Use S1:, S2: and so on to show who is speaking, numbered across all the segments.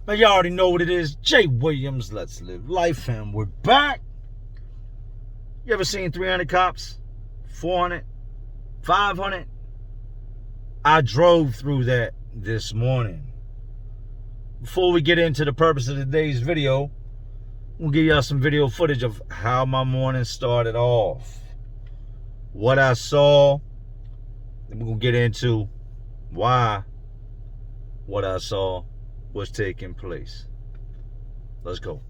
S1: Man, y'all already know what it is. Jay Williams, Let's Live Life, and we're back. You ever seen 300 cops? 400? 500? I drove through that this morning. Before we get into the purpose of today's video, we'll give y'all some video footage of how my morning started off. What I saw. Then we're going to get into why what I saw was taking place. Let's go.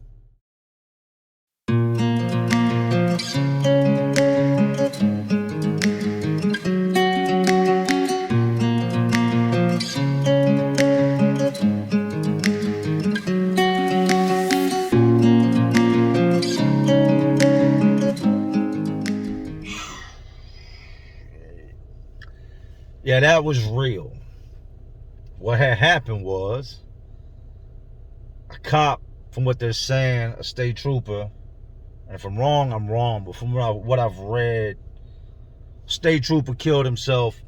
S1: Yeah, that was real. What had happened was a cop, from what they're saying, a state trooper, and if I'm wrong, I'm wrong, but from what I've read, state trooper killed himself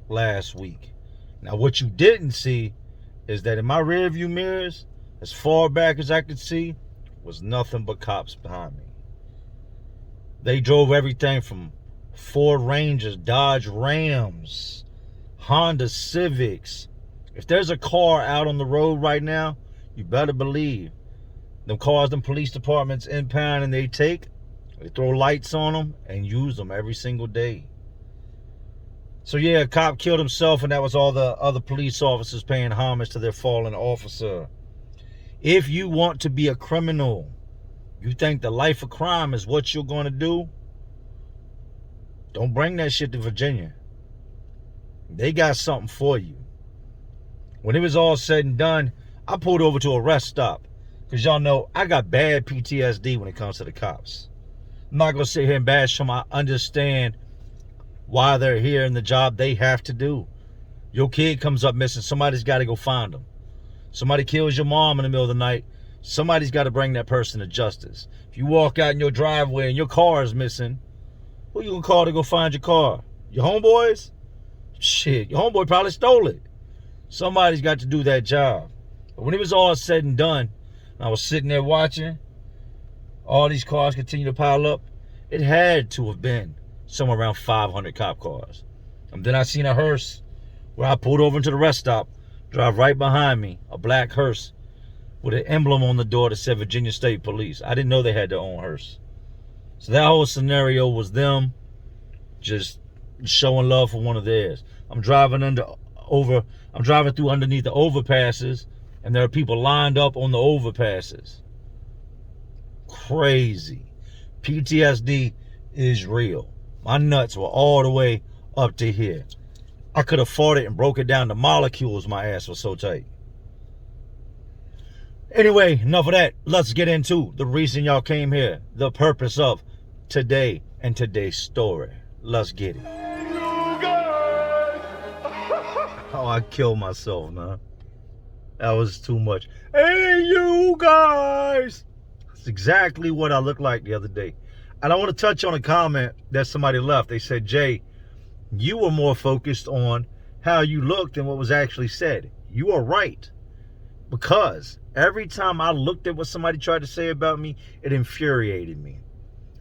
S1: last week. Now, what you didn't see is that in my rearview mirrors, as far back as I could see, was nothing but cops behind me. They drove everything from Ford Rangers, Dodge Rams, Honda Civics. If there's a car out on the road right now, you better believe them cars, them police departments impound and they throw lights on them and use them every single day. So yeah, a cop killed himself, and that was all the other police officers paying homage to their fallen officer. If you want to be a criminal, you think the life of crime is what you're going to do, don't bring that shit to Virginia. They got something for you. When it was all said and done, I pulled over to a rest stop. Because y'all know I got bad PTSD when it comes to the cops. I'm not going to sit here and bash them. I understand why they're here and the job they have to do. Your kid comes up missing, somebody's got to go find them. Somebody kills your mom in the middle of the night, somebody's got to bring that person to justice. If you walk out in your driveway and your car is missing, who you going to call to go find your car? Your homeboys? Shit, your homeboy probably stole it. Somebody's got to do that job. But when it was all said and done, I was sitting there watching all these cars continue to pile up, it had to have been somewhere around 500 cop cars. And then I seen a hearse where I pulled over into the rest stop, drive right behind me, a black hearse with an emblem on the door that said Virginia State Police. I didn't know they had their own hearse. So that whole scenario was them just showing love for one of theirs. I'm driving through underneath the overpasses, and there are people lined up on the overpasses. Crazy. PTSD is real. My nuts were all the way up to here. I could have fought it and broke it down to molecules. My ass was so tight. Anyway, enough of that. Let's get into the reason y'all came here. The purpose of today and today's story. Let's get it. Oh, I killed myself, man. That was too much. Hey, you guys. That's exactly what I looked like the other day. And I want to touch on a comment that somebody left. They said, Jay, you were more focused on how you looked than what was actually said. You are right. Because every time I looked at what somebody tried to say about me, it infuriated me.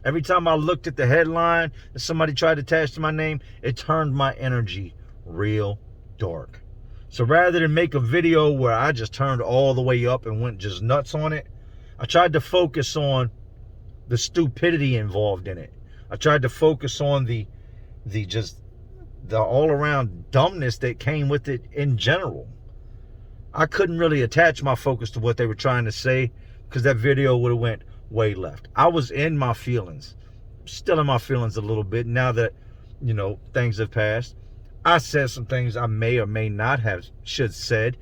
S1: Every time I looked at the headline that somebody tried to attach to my name, it turned my energy real dark. So rather than make a video where I just turned all the way up and went just nuts on it, I tried to focus on the stupidity involved in it. I tried to focus on the all-around dumbness that came with it in general. I couldn't really attach my focus to what they were trying to say because that video would have went way left. I was in my feelings, still in my feelings a little bit now that, things have passed. I said some things I may or may not have said,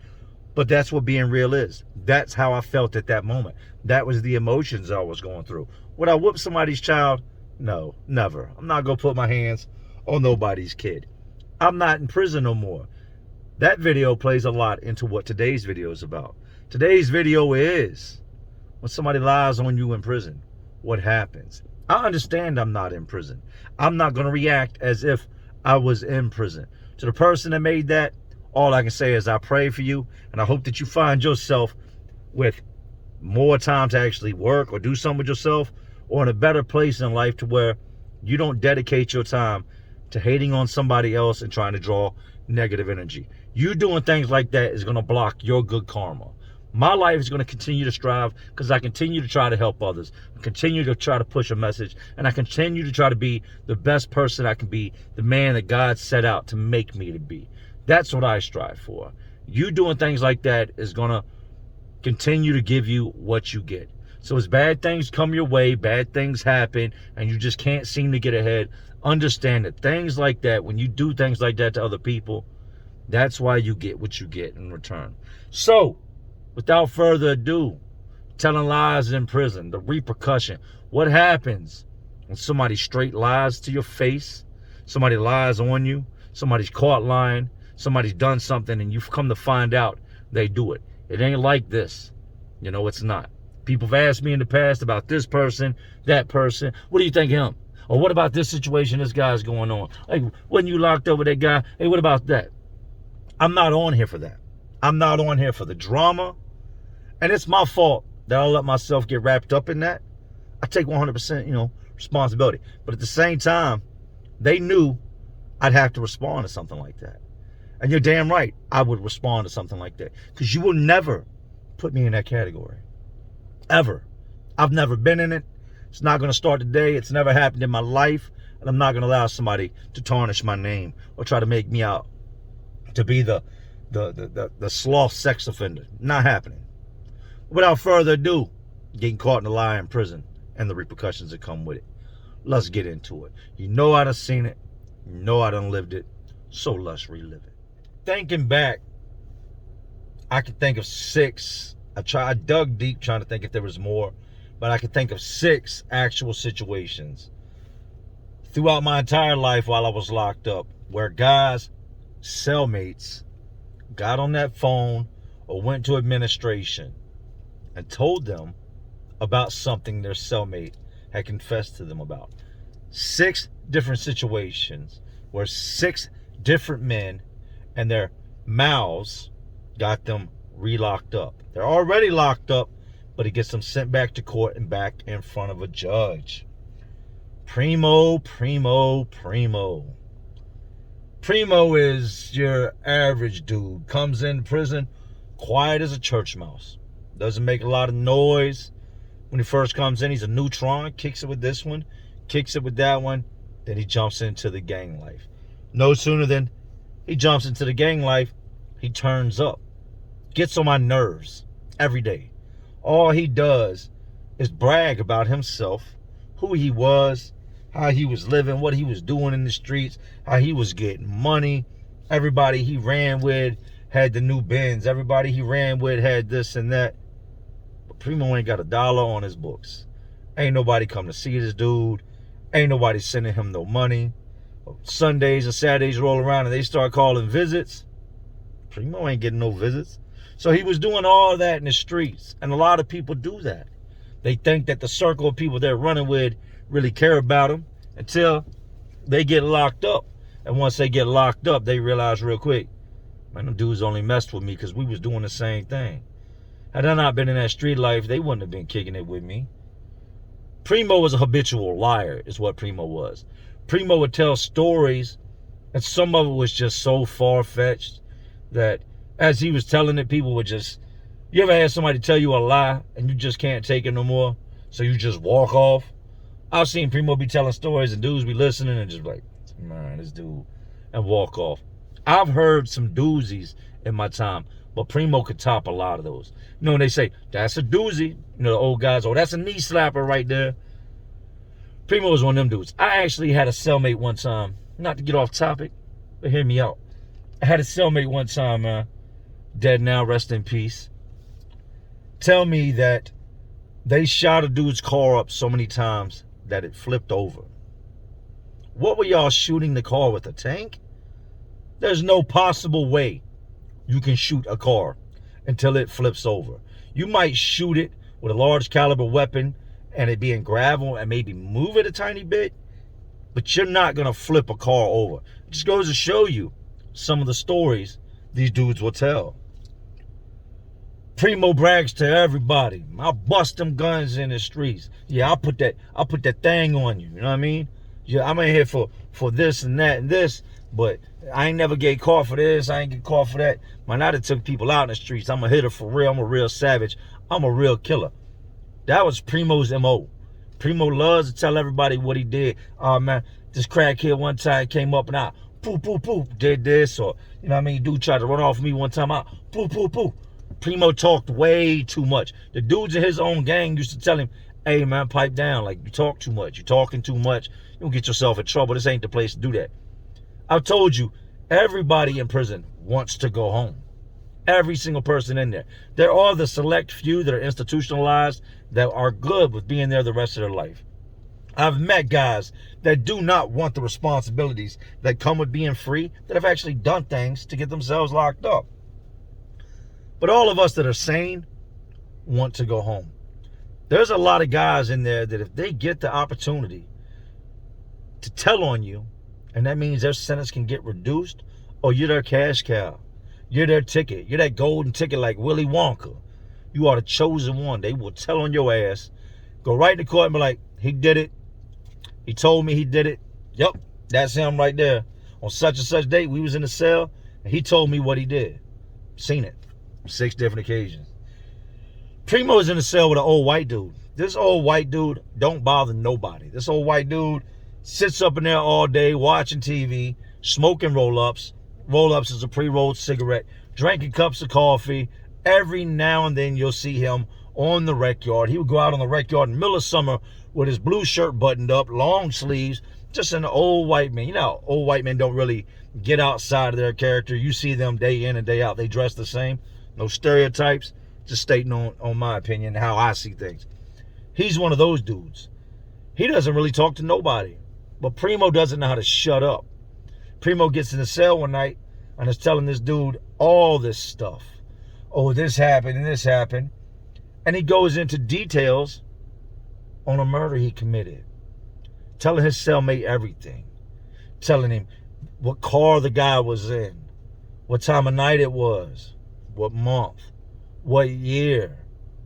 S1: but that's what being real is. That's how I felt at that moment. That was the emotions I was going through. Would I whoop somebody's child? No, never. I'm not going to put my hands on nobody's kid. I'm not in prison no more. That video plays a lot into what today's video is about. Today's video is when somebody lies on you in prison, what happens? I understand I'm not in prison. I'm not going to react as if I was in prison. To the person that made that, all I can say is I pray for you, and I hope that you find yourself with more time to actually work or do something with yourself, or in a better place in life to where you don't dedicate your time to hating on somebody else and trying to draw negative energy. You doing things like that is going to block your good karma. My life is going to continue to strive because I continue to try to help others. I continue to try to push a message, and I continue to try to be the best person I can be, the man that God set out to make me to be. That's what I strive for. You doing things like that is going to continue to give you what you get. So as bad things come your way, bad things happen, and you just can't seem to get ahead, understand that things like that, when you do things like that to other people, that's why you get what you get in return. So, without further ado, telling lies in prison, the repercussion. What happens when somebody straight lies to your face, somebody lies on you, somebody's caught lying, somebody's done something, and you've come to find out they do it. It ain't like this. You know, it's not. People have asked me in the past about this person, that person. What do you think of him? Or what about this situation this guy's going on? Like, when you locked up with that guy, hey, what about that? I'm not on here for that. I'm not on here for the drama. And it's my fault that I let myself get wrapped up in that. I take 100%, responsibility. But at the same time, they knew I'd have to respond to something like that. And you're damn right, I would respond to something like that. Because you will never put me in that category. Ever. I've never been in it. It's not going to start today. It's never happened in my life. And I'm not going to allow somebody to tarnish my name or try to make me out to be the sloth sex offender. Not happening. Without further ado, getting caught in a lie in prison and the repercussions that come with it. Let's get into it. You know I done seen it. You know I done lived it. So let's relive it. Thinking back, I can think of 6. I dug deep trying to think if there was more, but I can think of 6 actual situations throughout my entire life while I was locked up where guys, cellmates, got on that phone or went to administration and told them about something their cellmate had confessed to them about. 6 different situations where 6 different men and their mouths got them re-locked up. They're already locked up, but it gets them sent back to court and back in front of a judge. Primo. Primo is your average dude. Comes in prison, quiet as a church mouse. Doesn't make a lot of noise. When he first comes in, he's a neutron. Kicks it with this one, kicks it with that one. Then he jumps into the gang life. No sooner than he jumps into the gang life, he turns up. Gets on my nerves every day. All he does is brag about himself, who he was, how he was living, what he was doing in the streets, how he was getting money. Everybody he ran with had the new Benz. Everybody he ran with had this and that. But Primo ain't got $1 on his books. Ain't nobody come to see this dude. Ain't nobody sending him no money. Sundays and Saturdays roll around and they start calling visits. Primo ain't getting no visits. So he was doing all that in the streets. And a lot of people do that. They think that the circle of people they're running with really care about them until they get locked up. And once they get locked up, they realize real quick, man, them dudes only messed with me because we was doing the same thing. Had I not been in that street life, they wouldn't have been kicking it with me. Primo was a habitual liar, is what Primo was. Primo would tell stories, and some of it was just so far-fetched that as he was telling it, people would just... You ever had somebody tell you a lie and you just can't take it no more, so you just walk off? I've seen Primo be telling stories and dudes be listening and just like, man, this dude, and walk off. I've heard some doozies in my time, but Primo could top a lot of those. You know, when they say, that's a doozy, the old guys, oh, that's a knee slapper right there. Primo was one of them dudes. I actually had a cellmate one time, not to get off topic, but hear me out. I had a cellmate one time, dead now, rest in peace, tell me that they shot a dude's car up so many times that it flipped over. What were y'all shooting the car with, a tank? There's no possible way you can shoot a car until it flips over. You might shoot it with a large caliber weapon and it be in gravel and maybe move it a tiny bit, but you're not going to flip a car over. It just goes to show you some of the stories these dudes will tell. Primo brags to everybody. I'll bust them guns in the streets. Yeah, I'll put that thing on you. You know what I mean? Yeah, I'm in here for this and that and this, but I ain't never get caught for this. I ain't get caught for that. Man, I done took people out in the streets. I'm a hitter for real. I'm a real savage. I'm a real killer. That was Primo's MO. Primo loves to tell everybody what he did. Oh man, this crackhead one time came up and I poof, did this, or you know what I mean, dude tried to run off me one time, I poof. Primo talked way too much. The dudes in his own gang used to tell him, hey man, pipe down, like you talk too much, you talking too much, you don't get yourself in trouble. This ain't the place to do that. I've told you, everybody in prison wants to go home. Every single person in there. There are the select few that are institutionalized that are good with being there the rest of their life. I've met guys that do not want the responsibilities that come with being free, that have actually done things to get themselves locked up. But all of us that are sane want to go home. There's a lot of guys in there that if they get the opportunity to tell on you, and that means their sentence can get reduced, or you're their cash cow. You're their ticket. You're that golden ticket like Willy Wonka. You are the chosen one. They will tell on your ass. Go right to court and be like, he did it. He told me he did it. Yep, that's him right there. On such and such date, we was in the cell, and he told me what he did. Seen it. 6 different occasions. Primo's in the cell with an old white dude. This old white dude don't bother nobody. This old white dude sits up in there all day watching TV, smoking roll-ups. Roll-ups is a pre-rolled cigarette, drinking cups of coffee. Every now and then you'll see him on the rec yard. He would go out on the rec yard in the middle of summer with his blue shirt buttoned up, long sleeves, just an old white man. You know, old white men don't really get outside of their character. You see them day in and day out. They dress the same. No stereotypes. Just stating on my opinion, how I see things. He's one of those dudes. He doesn't really talk to nobody. But Primo doesn't know how to shut up. Primo gets in the cell one night and is telling this dude all this stuff. Oh, this happened and this happened. And he goes into details on a murder he committed. Telling his cellmate everything. Telling him what car the guy was in. What time of night it was. What month. What year.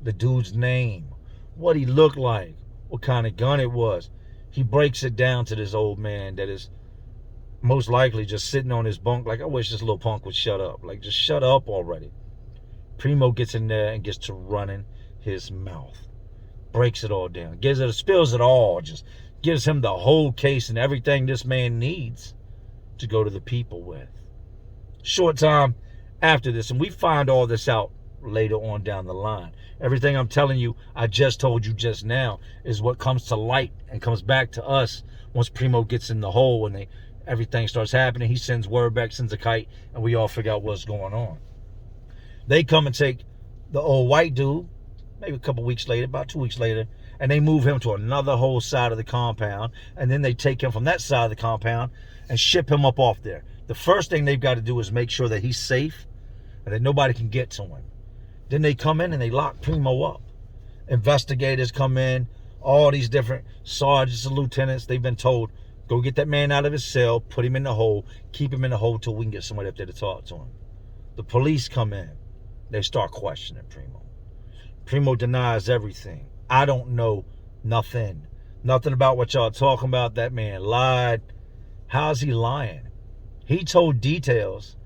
S1: The dude's name. What he looked like. What kind of gun it was. He breaks it down to this old man that is most likely just sitting on his bunk like, I wish this little punk would shut up. Like, just shut up already. Primo gets in there and gets to running his mouth. Breaks it all down. Spills it all. Just gives him the whole case and everything this man needs to go to the people with. Short time after this, and we find all this out later on down the line. Everything I'm telling you, I just told you just now, is what comes to light and comes back to us once Primo gets in the hole and everything starts happening. He sends word back, sends a kite, and we all figure out what's going on. They come and take the old white dude, maybe a couple weeks later, about 2 weeks later, and they move him to another whole side of the compound, and then they take him from that side of the compound and ship him up off there. The first thing they've got to do is make sure that he's safe and that nobody can get to him. Then they come in and they lock Primo up. Investigators come in, all these different sergeants and lieutenants. They've been told, go get that man out of his cell, put him in the hole, keep him in the hole till we can get somebody up there to talk to him. The police come in. They start questioning Primo. Primo denies everything. I don't know nothing. Nothing about what y'all talking about. That man lied. How's he lying? He told details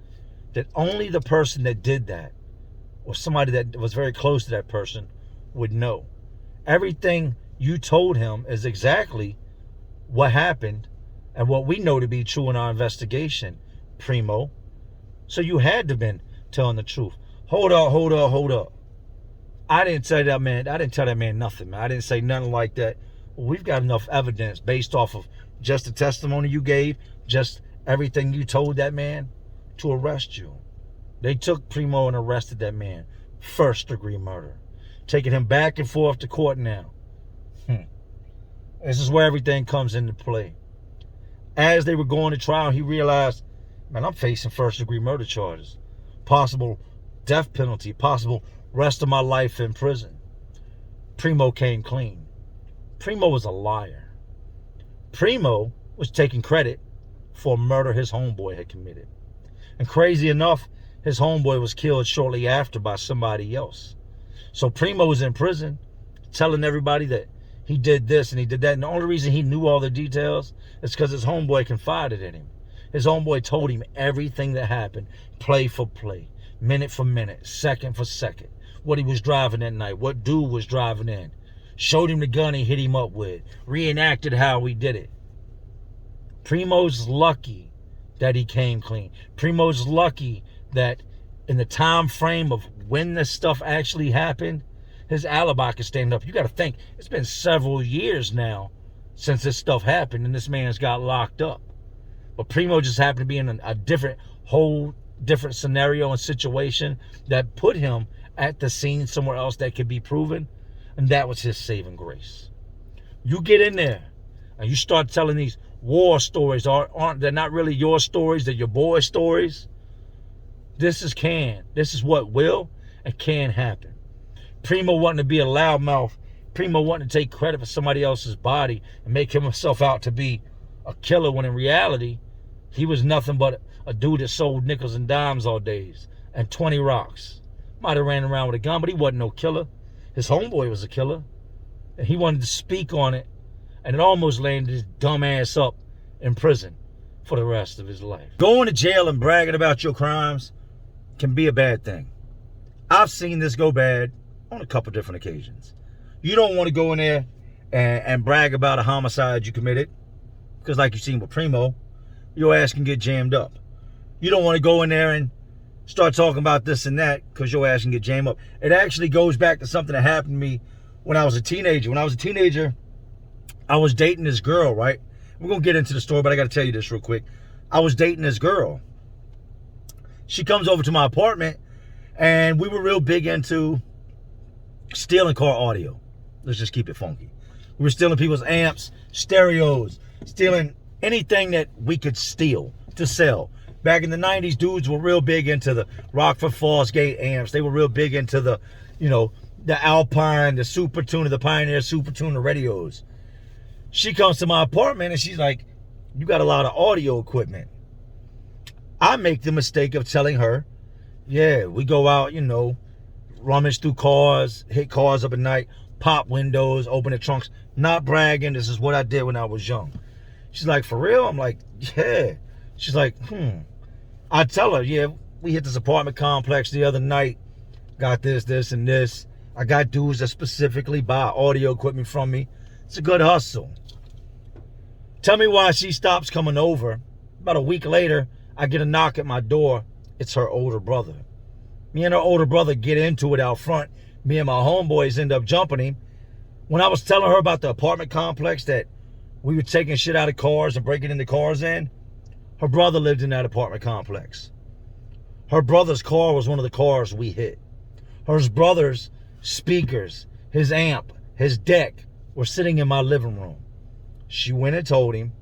S1: that only the person that did that, or somebody that was very close to that person, would know. Everything you told him is exactly what happened and what we know to be true in our investigation, Primo. So you had to have been telling the truth. Hold up. I didn't tell that man nothing, man. I didn't say nothing like that. Well, we've got enough evidence based off of just the testimony you gave, just everything you told that man, to arrest you. They took Primo and arrested that man. First-degree murder. Taking him back and forth to court now. This is where everything comes into play. As they were going to trial, he realized, man, I'm facing first-degree murder charges. Possible death penalty. Possible rest of my life in prison. Primo came clean. Primo was a liar. Primo was taking credit for a murder his homeboy had committed. And crazy enough, his homeboy was killed shortly after by somebody else. So Primo's in prison telling everybody that he did this and he did that. And the only reason he knew all the details is because his homeboy confided in him. His homeboy told him everything that happened, play for play, minute for minute, second for second, what he was driving that night, what dude was driving in, showed him the gun he hit him up with, reenacted how he did it. Primo's lucky that he came clean. Primo's lucky that in the time frame of when this stuff actually happened, his alibi could stand up. You got to think, it's been several years now since this stuff happened and this man's got locked up. But Primo just happened to be in a whole different scenario and situation that put him at the scene somewhere else that could be proven. And that was his saving grace. You get in there and you start telling these war stories. They're not really your stories, they're your boys' stories. This is what will and can happen. Primo wanting to be a loudmouth. Primo wanting to take credit for somebody else's body and make himself out to be a killer when in reality, he was nothing but a dude that sold nickels and dimes all days and 20 rocks. Might have ran around with a gun, but he wasn't no killer. His homeboy was a killer. And he wanted to speak on it. And it almost landed his dumb ass up in prison for the rest of his life. Going to jail and bragging about your crimes can be a bad thing. I've seen this go bad on a couple different occasions. You don't want to go in there and brag about a homicide you committed. Because like you've seen with Primo, your ass can get jammed up. You don't want to go in there and start talking about this and that because your ass can get jammed up. It actually goes back to something that happened to me when I was a teenager. When I was a teenager, I was dating this girl, right? We're going to get into the story, but I got to tell you this real quick. I was dating this girl. She comes over to my apartment, and we were real big into stealing car audio. Let's just keep it funky. We were stealing people's amps, stereos, stealing anything that we could steal to sell. Back in the 90s, dudes were real big into the Rockford Falls Gate amps. They were real big into the, the Alpine, the Super Tuner, the Pioneer Super Tuner radios. She comes to my apartment and she's like, you got a lot of audio equipment. I make the mistake of telling her, yeah, we go out, rummage through cars, hit cars up at night, pop windows, open the trunks. Not bragging, this is what I did when I was young. She's like, for real? I'm like, yeah. She's like, I tell her, yeah, we hit this apartment complex the other night. Got this, and this. I got dudes that specifically buy audio equipment from me. It's a good hustle. Tell me why she stops coming over. About a week later, I get a knock at my door. It's her older brother. Me and her older brother get into it out front. Me and my homeboys end up jumping him. When I was telling her about the apartment complex that we were taking shit out of cars and breaking into cars in, her brother lived in that apartment complex. Her brother's car was one of the cars we hit. Her brother's speakers, his amp, his deck were sitting in my living room. She went and told him.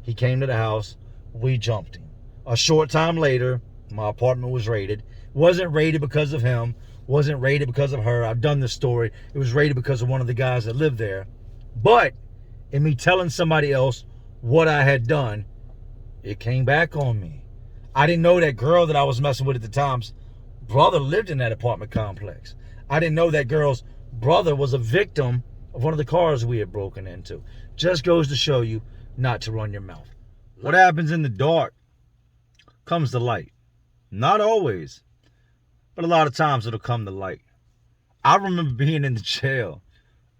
S1: He came to the house. We jumped him. A short time later, my apartment was raided. Wasn't raided because of him. Wasn't raided because of her. I've done this story. It was raided because of one of the guys that lived there. But in me telling somebody else what I had done, it came back on me. I didn't know that girl that I was messing with at the time's brother lived in that apartment complex. I didn't know that girl's brother was a victim of one of the cars we had broken into. Just goes to show you not to run your mouth. What happens in the dark comes to light. Not always, but a lot of times it'll come to light. I remember being in the jail,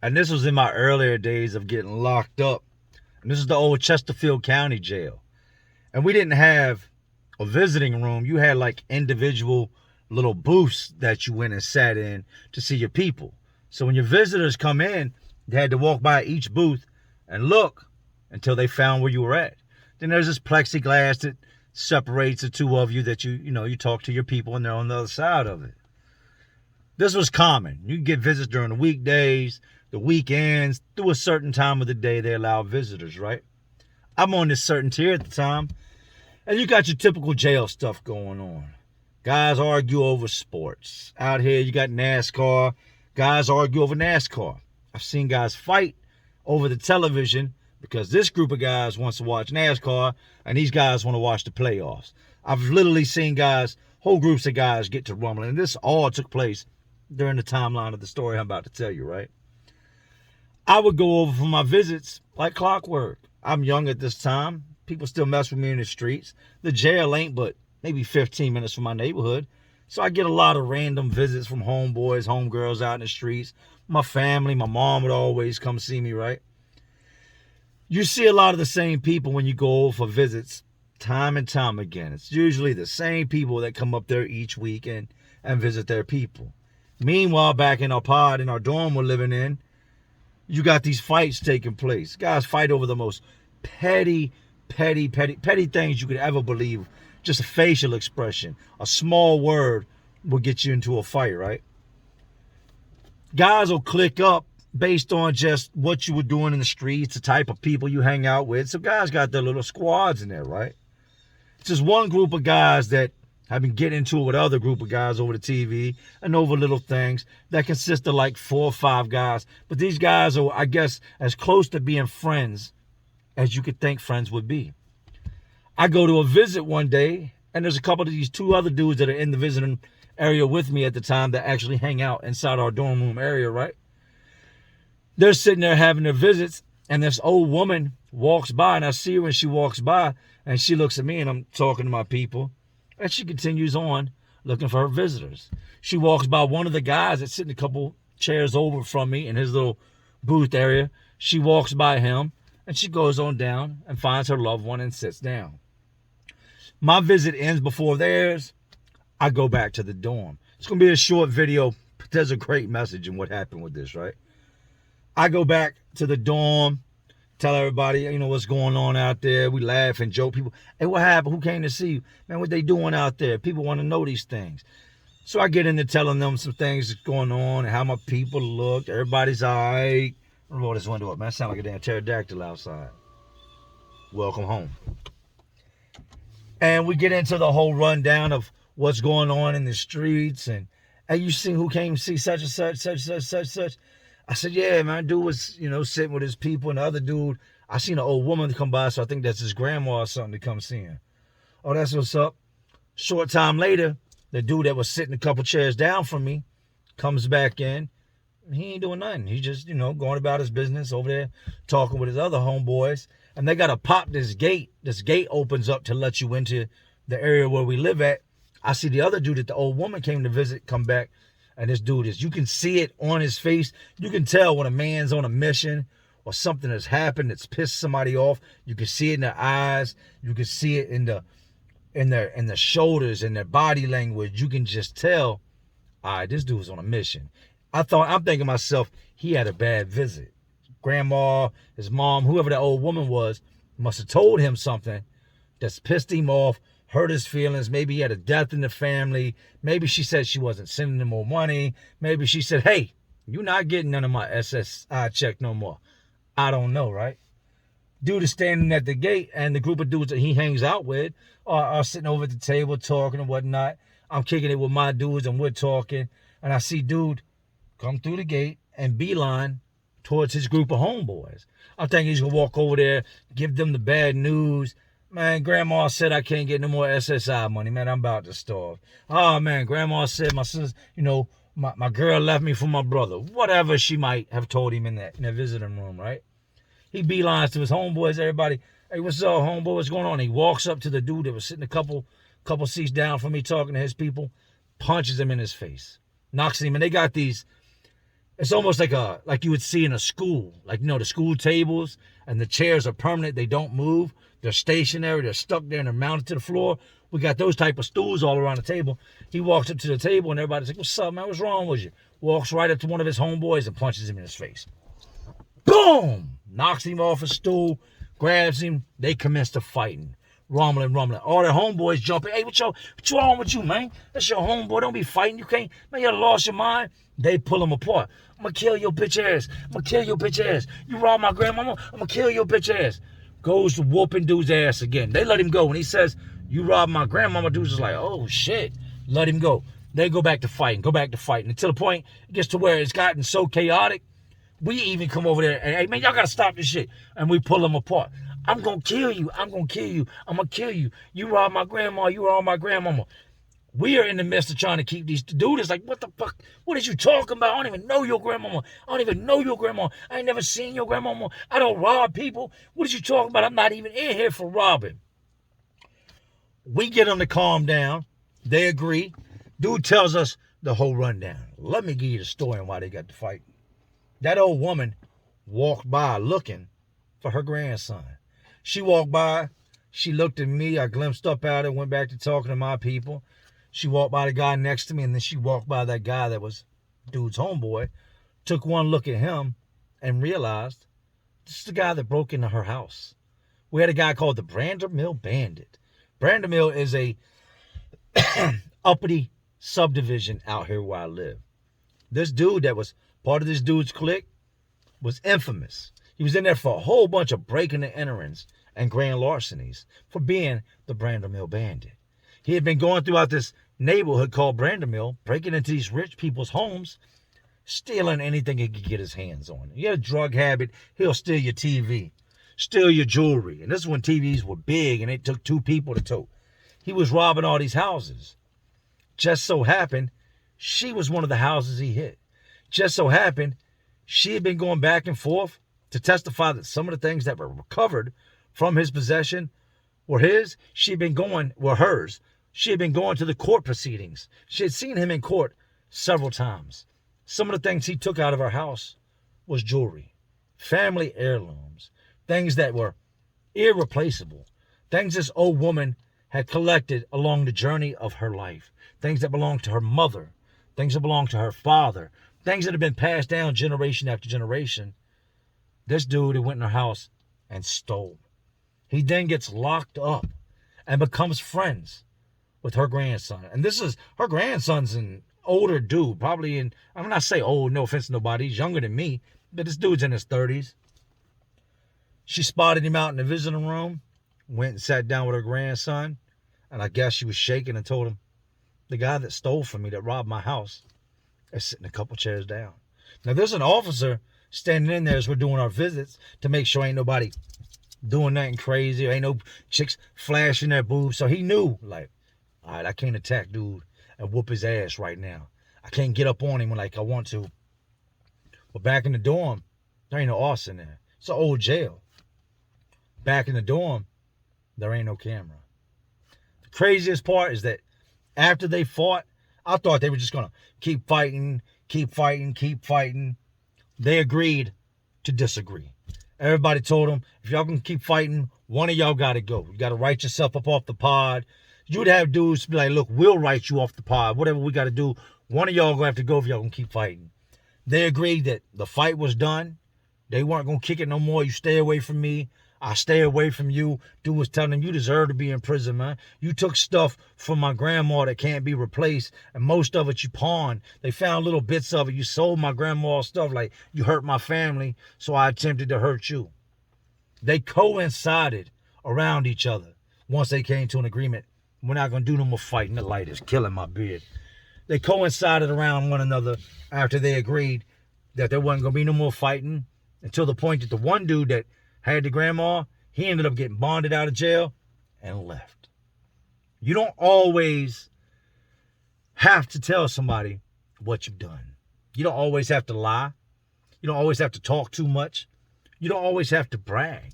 S1: and this was in my earlier days of getting locked up. And this is the old Chesterfield County Jail. And we didn't have a visiting room. You had like individual little booths that you went and sat in to see your people. So when your visitors come in, they had to walk by each booth and look until they found where you were at. Then there's this plexiglass that separates the two of you that you talk to your people and they're on the other side of it. This was common. You could get visits during the weekdays, the weekends, through a certain time of the day they allow visitors, right? I'm on this certain tier at the time, and you got your typical jail stuff going on. Guys argue over sports. Out here, you got NASCAR. Guys argue over NASCAR. I've seen guys fight over the television because this group of guys wants to watch NASCAR and these guys want to watch the playoffs. I've literally seen guys whole groups of guys get to rumbling. And this all took place during the timeline of the story I'm about to tell you, right? I would go over for my visits like clockwork. I'm young at this time. People still mess with me in the streets. The jail ain't but maybe 15 minutes from my neighborhood. So I get a lot of random visits from homeboys, homegirls out in the streets. My family, my mom would always come see me, right? You see a lot of the same people when you go over for visits time and time again. It's usually the same people that come up there each week and visit their people. Meanwhile, back in our pod, in our dorm we're living in, you got these fights taking place. Guys fight over the most petty things you could ever believe. Just a facial expression, a small word will get you into a fight, right? Guys will click up based on just what you were doing in the streets, the type of people you hang out with. So guys got their little squads in there, right? It's just one group of guys that have been getting into it with other group of guys over the TV and over little things that consist of like 4 or 5 guys. But these guys are, I guess, as close to being friends as you could think friends would be. I go to a visit one day, and there's a couple of these 2 other dudes that are in the visiting area with me at the time that actually hang out inside our dorm room area, right? They're sitting there having their visits, and this old woman walks by, and I see her when she walks by, and she looks at me, and I'm talking to my people, and she continues on looking for her visitors. She walks by one of the guys that's sitting a couple chairs over from me in his little booth area. She walks by him, and she goes on down and finds her loved one and sits down. My visit ends before theirs. I go back to the dorm. It's going to be a short video, but there's a great message in what happened with this, right? I go back to the dorm, tell everybody, you know, what's going on out there. We laugh and joke. People, hey, what happened? Who came to see you? Man, what they doing out there? People want to know these things. So I get into telling them some things that's going on and how my people look. Everybody's all right. Roll this window up, man. I sound like a damn pterodactyl outside. Welcome home. And we get into the whole rundown of what's going on in the streets. And, hey, you seen who came to see such and such, such. I said, yeah, man, dude was, you know, sitting with his people. And the other dude, I seen an old woman come by, so I think that's his grandma or something to come see him. Oh, that's what's up. Short time later, the dude that was sitting a couple chairs down from me comes back in. He ain't doing nothing. He's just, you know, going about his business over there, talking with his other homeboys. And they got to pop this gate. This gate opens up to let you into the area where we live at. I see the other dude that the old woman came to visit come back. And this dude is, you can see it on his face. You can tell when a man's on a mission or something has happened that's pissed somebody off. You can see it in their eyes. You can see it in their shoulders and their body language. You can just tell, all right, this dude's on a mission. I'm thinking to myself, he had a bad visit. Grandma, his mom, whoever that old woman was, must have told him something that's pissed him off, hurt his feelings. Maybe he had a death in the family. Maybe she said she wasn't sending him more money. Maybe she said, hey, you're not getting none of my SSI check no more. I don't know, right? Dude is standing at the gate, and the group of dudes that he hangs out with are sitting over at the table talking and whatnot. I'm kicking it with my dudes, and we're talking. And I see dude come through the gate and beeline towards his group of homeboys. I'm thinking he's going to walk over there, give them the bad news. Man, grandma said I can't get no more SSI money. Man, I'm about to starve. Oh, man, grandma said my sister, you know, my girl left me for my brother. Whatever she might have told him in that visiting room, right? He beelines to his homeboys, everybody. Hey, what's up, homeboy? What's going on? He walks up to the dude that was sitting a couple seats down from me talking to his people, punches him in his face, knocks him. And they got these, it's almost like you would see in a school. Like, you know, the school tables and the chairs are permanent. They don't move. They're stationary. They're stuck there and they're mounted to the floor. We got those type of stools all around the table. He walks up to the table and everybody's like, what's up, man? What's wrong with you? Walks right up to one of his homeboys and punches him in his face. Boom! Knocks him off his stool, grabs him. They commence to fighting. Rumbling. All their homeboys jumping. Hey, what's wrong with you, man? That's your homeboy. Don't be fighting. You can't, man, you lost your mind. They pull him apart. I'm going to kill your bitch ass. I'm going to kill your bitch ass. You robbed my grandmama. I'm going to kill your bitch ass. Goes to whooping dude's ass again. They let him go. When he says, you robbed my grandmama, dude's just like, oh, shit. Let him go. They go back to fighting. Until the point it gets to where it's gotten so chaotic, we even come over there and, hey, man, y'all got to stop this shit. And we pull them apart. I'm going to kill you. I'm going to kill you. I'm going to kill you. You robbed my grandma. You robbed my grandmama. We are in the midst of trying to keep these. Dude is like, what the fuck? What is you talking about? I don't even know your grandmama. I don't even know your grandma. I ain't never seen your grandmama. I don't rob people. What is you talking about? I'm not even in here for robbing. We get them to calm down. They agree. Dude tells us the whole rundown. Let me give you the story on why they got to fight. That old woman walked by looking for her grandson. She walked by. She looked at me. I glimpsed up at her, went back to talking to my people. She walked by the guy next to me, and then she walked by that guy that was dude's homeboy, took one look at him, and realized this is the guy that broke into her house. We had a guy called the Brandermill Bandit. Brandermill is a uppity subdivision out here where I live. This dude that was part of this dude's clique was infamous. He was in there for a whole bunch of breaking and enterings and grand larcenies for being the Brandermill Bandit. He had been going throughout this neighborhood called Brandermill, breaking into these rich people's homes, stealing anything he could get his hands on. He had a drug habit. He'll steal your TV, steal your jewelry. And this is when TVs were big and it took 2 people to tote. He was robbing all these houses. Just so happened, she was one of the houses he hit. Just so happened, she had been going back and forth to testify that some of the things that were recovered from his possession were his. Were hers. She had been going to the court proceedings. She had seen him in court several times. Some of the things he took out of her house was jewelry, family heirlooms, things that were irreplaceable, things this old woman had collected along the journey of her life, things that belonged to her mother, things that belonged to her father, things that had been passed down generation after generation. This dude went in her house and stole. He then gets locked up and becomes friends with her grandson. And her grandson's an older dude, probably I'm not say old, no offense to nobody, he's younger than me, but this dude's in his 30s. She spotted him out in the visiting room, went and sat down with her grandson, and I guess she was shaking and told him, the guy that stole from me, that robbed my house, is sitting a couple chairs down. Now there's an officer standing in there as we're doing our visits to make sure ain't nobody doing nothing crazy, or ain't no chicks flashing their boobs. So he knew, like, all right, I can't attack dude and whoop his ass right now. I can't get up on him like I want to. But back in the dorm, there ain't no arson there. It's an old jail. Back in the dorm, there ain't no camera. The craziest part is that after they fought, I thought they were just going to keep fighting. They agreed to disagree. Everybody told them, if y'all can keep fighting, one of y'all got to go. You got to write yourself up off the pod. You'd have dudes be like, look, we'll write you off the pod. Whatever we got to do, one of y'all going to have to go if y'all going to keep fighting. They agreed that the fight was done. They weren't going to kick it no more. You stay away from me. I stay away from you. Dude was telling them, you deserve to be in prison, man. You took stuff from my grandma that can't be replaced, and most of it you pawned. They found little bits of it. You sold my grandma's stuff, like you hurt my family, so I attempted to hurt you. They coincided around each other once they came to an agreement. We're not going to do no more fighting. The light is killing my beard. They coincided around one another after they agreed that there wasn't going to be no more fighting, until the point that the one dude that had the grandma, he ended up getting bonded out of jail and left. You don't always have to tell somebody what you've done. You don't always have to lie. You don't always have to talk too much. You don't always have to brag.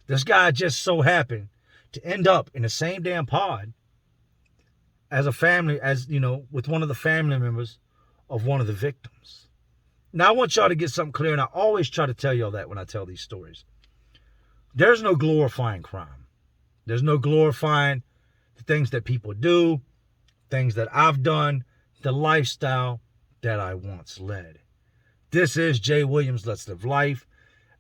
S1: This guy just so happened to end up in the same damn pod as with one of the family members of one of the victims. Now, I want y'all to get something clear, and I always try to tell y'all that when I tell these stories. There's no glorifying crime. There's no glorifying the things that people do, things that I've done, the lifestyle that I once led. This is Jay Williams, Let's Live Life.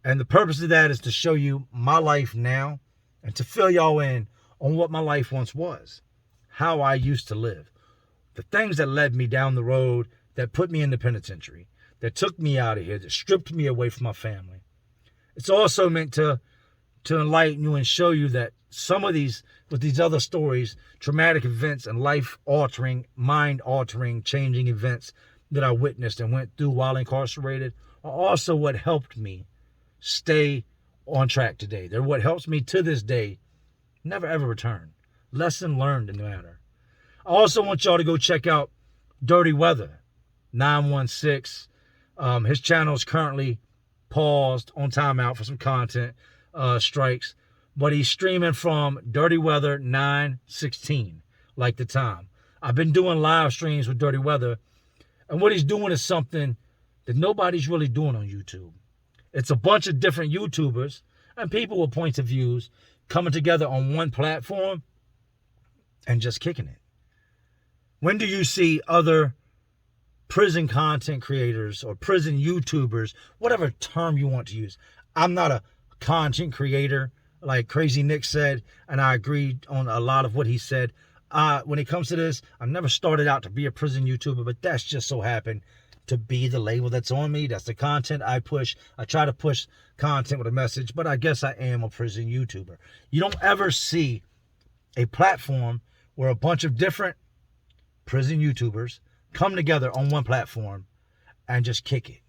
S1: And the purpose of that is to show you my life now and to fill y'all in on what my life once was, how I used to live, the things that led me down the road, that put me in the penitentiary, that took me out of here, that stripped me away from my family. It's also meant to enlighten you and show you that some of these, with these other stories, traumatic events and life-altering, mind-altering, changing events that I witnessed and went through while incarcerated, are also what helped me stay on track today. They're what helps me to this day never ever return. Lesson learned in the matter. I also want y'all to go check out Dirty Weather 916. His channel is currently paused on timeout for some content strikes, but he's streaming from Dirty Weather 916, like the time. I've been doing live streams with Dirty Weather, and what he's doing is something that nobody's really doing on YouTube. It's a bunch of different YouTubers and people with points of views coming together on one platform and just kicking it. When do you see other prison content creators or prison YouTubers, whatever term you want to use? I'm not a content creator like Crazy Nick said, and I agreed on a lot of what he said. When it comes to this, I never started out to be a prison YouTuber, but that's just so happened to be the label that's on me. That's the content I push. I try to push content with a message, but I guess I am a prison YouTuber. You don't ever see a platform where a bunch of different prison YouTubers come together on one platform and just kick it.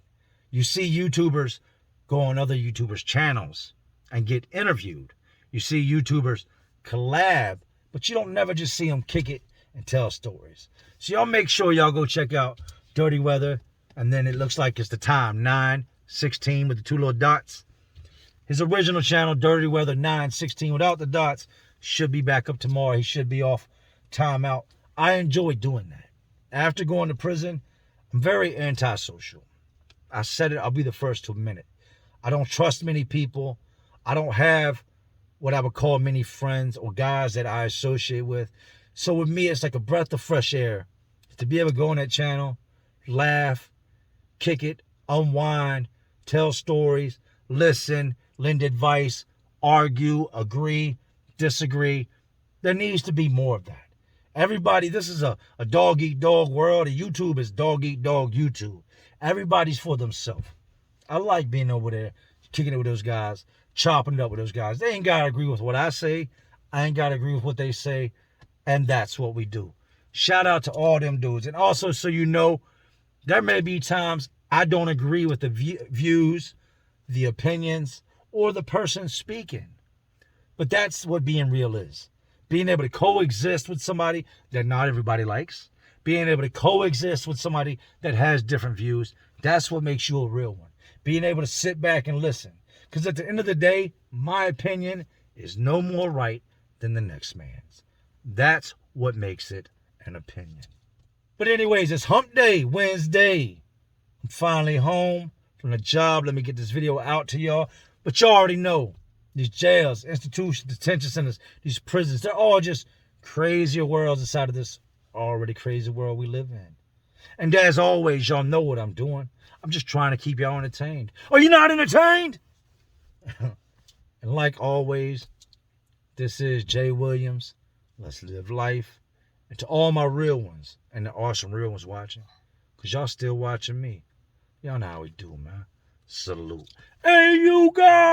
S1: You see YouTubers go on other YouTubers' channels and get interviewed. You see YouTubers collab, but you don't never just see them kick it and tell stories. So y'all make sure y'all go check out Dirty Weather, and then it looks like it's the time, 916 with the 2 little dots. His original channel, Dirty Weather 916 without the dots, should be back up tomorrow. He should be off timeout. I enjoy doing that. After going to prison, I'm very antisocial. I said it, I'll be the first to admit it. I don't trust many people. I don't have what I would call many friends or guys that I associate with. So with me, it's like a breath of fresh air to be able to go on that channel, laugh, kick it, unwind, tell stories, listen, lend advice, argue, agree, disagree. There needs to be more of that. Everybody, this is a dog-eat-dog world. YouTube is dog-eat-dog YouTube. Everybody's for themselves. I like being over there, kicking it with those guys, chopping it up with those guys. They ain't got to agree with what I say. I ain't got to agree with what they say. And that's what we do. Shout out to all them dudes. And also, so you know, there may be times I don't agree with the views, the opinions, or the person speaking. But that's what being real is. Being able to coexist with somebody that not everybody likes. Being able to coexist with somebody that has different views. That's what makes you a real one. Being able to sit back and listen. Because at the end of the day, my opinion is no more right than the next man's. That's what makes it an opinion. But anyways, it's hump day, Wednesday. I'm finally home from the job. Let me get this video out to y'all. But y'all already know. These jails, institutions, detention centers, these prisons, they're all just crazier worlds inside of this already crazy world we live in. And as always, y'all know what I'm doing. I'm just trying to keep y'all entertained. Are you not entertained? And like always, this is Jay Williams. Let's live life. And to all my real ones, and there are some real ones watching, because y'all still watching me. Y'all know how we do, man. Salute. Hey, you guys!